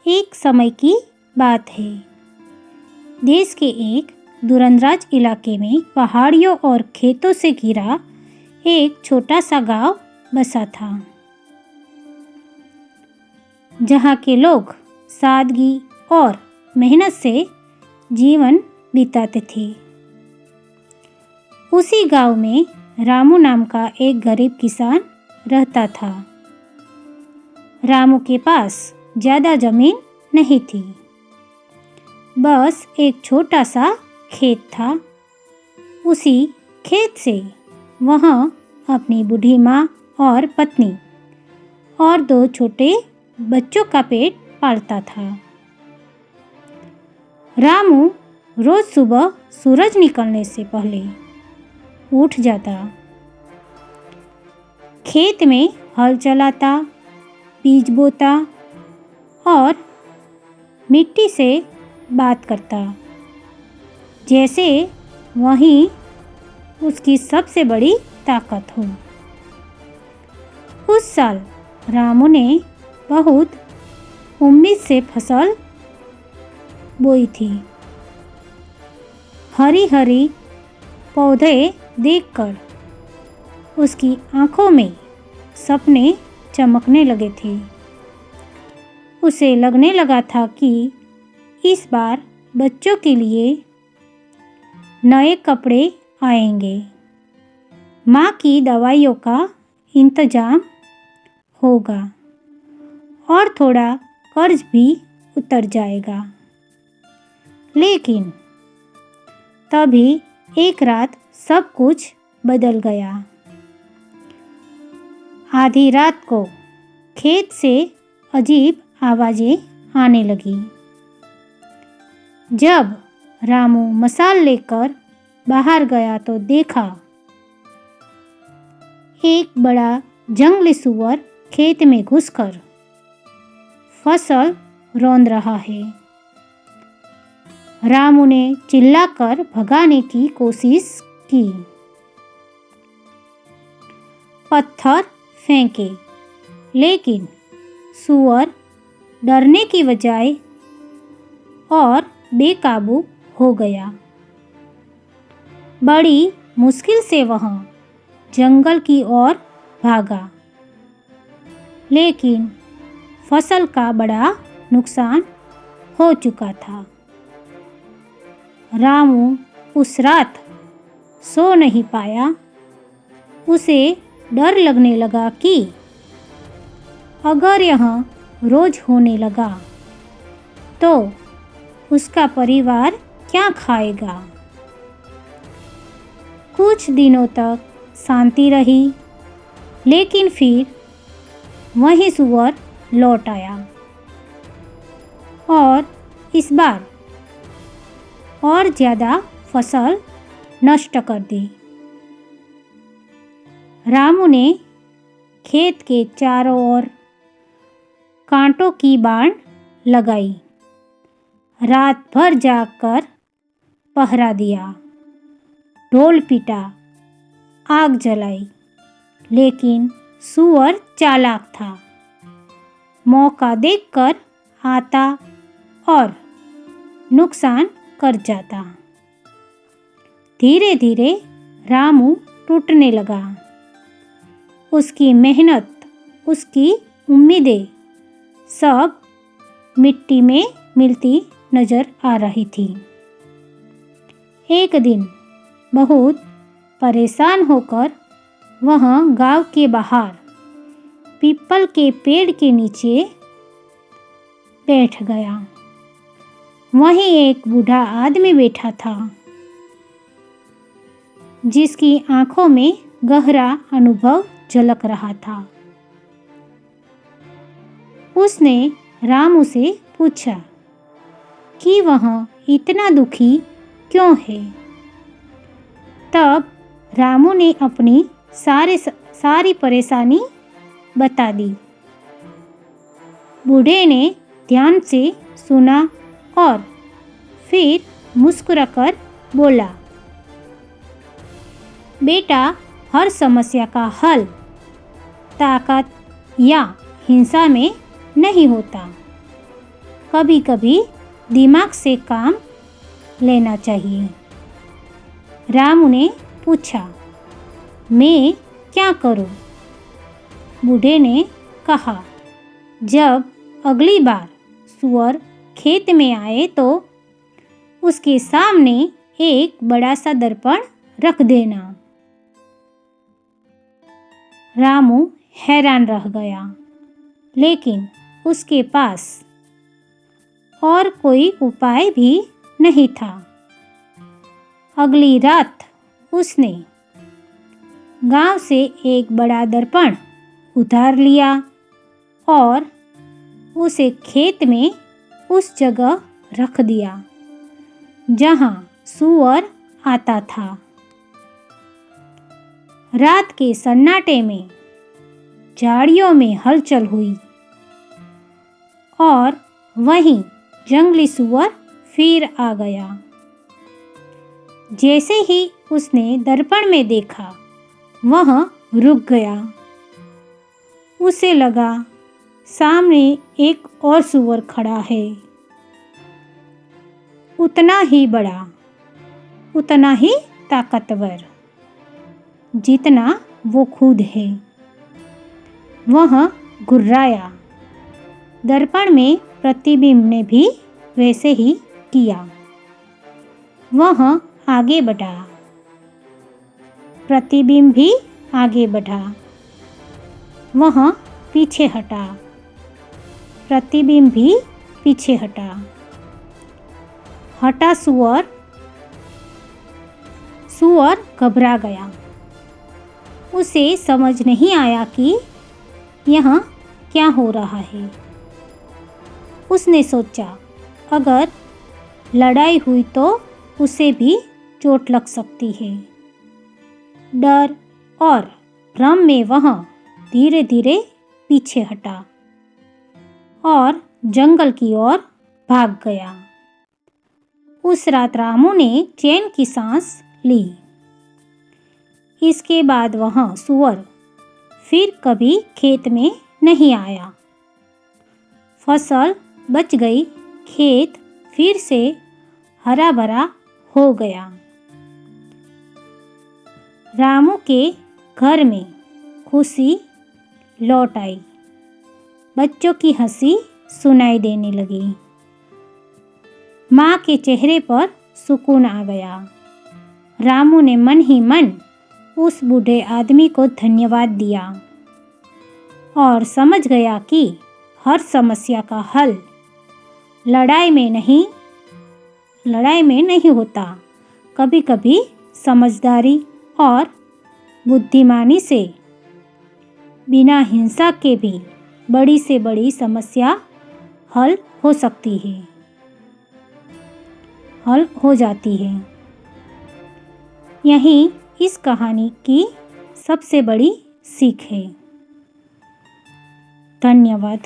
एक समय की बात है। देश के एक दूरदराज इलाके में पहाड़ियों और खेतों से घिरा एक छोटा सा गांव बसा था, जहाँ के लोग सादगी और मेहनत से जीवन बिताते थे। उसी गांव में रामू नाम का एक गरीब किसान रहता था। रामू के पास ज़्यादा ज़मीन नहीं थी, बस एक छोटा सा खेत था। उसी खेत से वह अपनी बूढ़ी माँ और पत्नी और 2 छोटे बच्चों का पेट पालता था। रामू रोज सुबह सूरज निकलने से पहले उठ जाता, खेत में हल चलाता, बीज बोता और मिट्टी से बात करता, जैसे वही उसकी सबसे बड़ी ताकत हो। उस साल रामू ने बहुत उम्मीद से फसल बोई थी। हरी हरी पौधे देखकर उसकी आंखों में सपने चमकने लगे थे। उसे लगने लगा था कि इस बार बच्चों के लिए नए कपड़े आएंगे, माँ की दवाइयों का इंतजाम होगा और थोड़ा कर्ज भी उतर जाएगा। लेकिन तभी एक रात सब कुछ बदल गया। आधी रात को खेत से अजीब आवाज़ें आने लगी। जब रामू मशाल लेकर बाहर गया तो देखा एक बड़ा जंगली सूअर खेत में घुसकर फसल रौंद रहा है। रामू ने चिल्लाकर भगाने की कोशिश की, पत्थर फेंके, लेकिन सूअर डरने की बजाय और बेकाबू हो गया। बड़ी मुश्किल से वह जंगल की ओर भागा, लेकिन फसल का बड़ा नुकसान हो चुका था। रामू उस रात सो नहीं पाया। उसे डर लगने लगा कि अगर यह रोज होने लगा तो उसका परिवार क्या खाएगा। कुछ दिनों तक शांति रही, लेकिन फिर वही सूअर लौट आया और इस बार और ज़्यादा फसल नष्ट कर दी। रामू ने खेत के चारों ओर कांटों की बाड़ लगाई, रात भर जागकर पहरा दिया, ढोल पीटा, आग जलाई, लेकिन सूअर चालाक था। मौका देखकर आता और नुकसान कर जाता। धीरे धीरे रामू टूटने लगा। उसकी मेहनत, उसकी उम्मीदें सब मिट्टी में मिलती नजर आ रही थी। एक दिन बहुत परेशान होकर वह गांव के बाहर पीपल के पेड़ के नीचे बैठ गया। वहीं एक बूढ़ा आदमी बैठा था, जिसकी आंखों में गहरा अनुभव झलक रहा था। उसने रामू से पूछा कि वह इतना दुखी क्यों है। तब रामू ने अपनी सारी परेशानी बता दी। बूढ़े ने ध्यान से सुना और फिर मुस्कुराकर बोला, बेटा, हर समस्या का हल ताकत या हिंसा में नहीं होता, कभी कभी दिमाग से काम लेना चाहिए। रामू ने पूछा, मैं क्या करूं? बूढ़े ने कहा, जब अगली बार सूअर खेत में आए तो उसके सामने एक बड़ा सा दर्पण रख देना। रामू हैरान रह गया, लेकिन उसके पास और कोई उपाय भी नहीं था। अगली रात उसने गांव से एक बड़ा दर्पण उधार लिया और उसे खेत में उस जगह रख दिया जहां सूअर आता था। रात के सन्नाटे में झाड़ियों में हलचल हुई और वहीं जंगली सूअर फिर आ गया। जैसे ही उसने दर्पण में देखा, वह रुक गया। उसे लगा सामने एक और सूअर खड़ा है, उतना ही बड़ा, उतना ही ताकतवर जितना वो खुद है। वह घुर्राया। दर्पण में प्रतिबिंब ने भी वैसे ही किया। वह आगे बढ़ा, प्रतिबिंब भी आगे बढ़ा। वह पीछे हटा, प्रतिबिंब भी पीछे हटा। हटा सूअर। सूअर घबरा गया। उसे समझ नहीं आया कि यहाँ क्या हो रहा है। उसने सोचा, अगर लड़ाई हुई तो उसे भी चोट लग सकती है। डर और भ्रम में वह धीरे धीरे पीछे हटा और जंगल की ओर भाग गया। उस रात रामू ने चैन की सांस ली। इसके बाद वह सूअर फिर कभी खेत में नहीं आया। फसल बच गई। खेत फिर से हरा भरा हो गया। रामू के घर में खुशी लौट आई। बच्चों की हंसी सुनाई देने लगी। माँ के चेहरे पर सुकून आ गया। रामू ने मन ही मन उस बूढ़े आदमी को धन्यवाद दिया और समझ गया कि हर समस्या का हल लड़ाई में नहीं होता। कभी कभी समझदारी और बुद्धिमानी से बिना हिंसा के भी बड़ी से बड़ी समस्या हल हो जाती है। यही इस कहानी की सबसे बड़ी सीख है। धन्यवाद।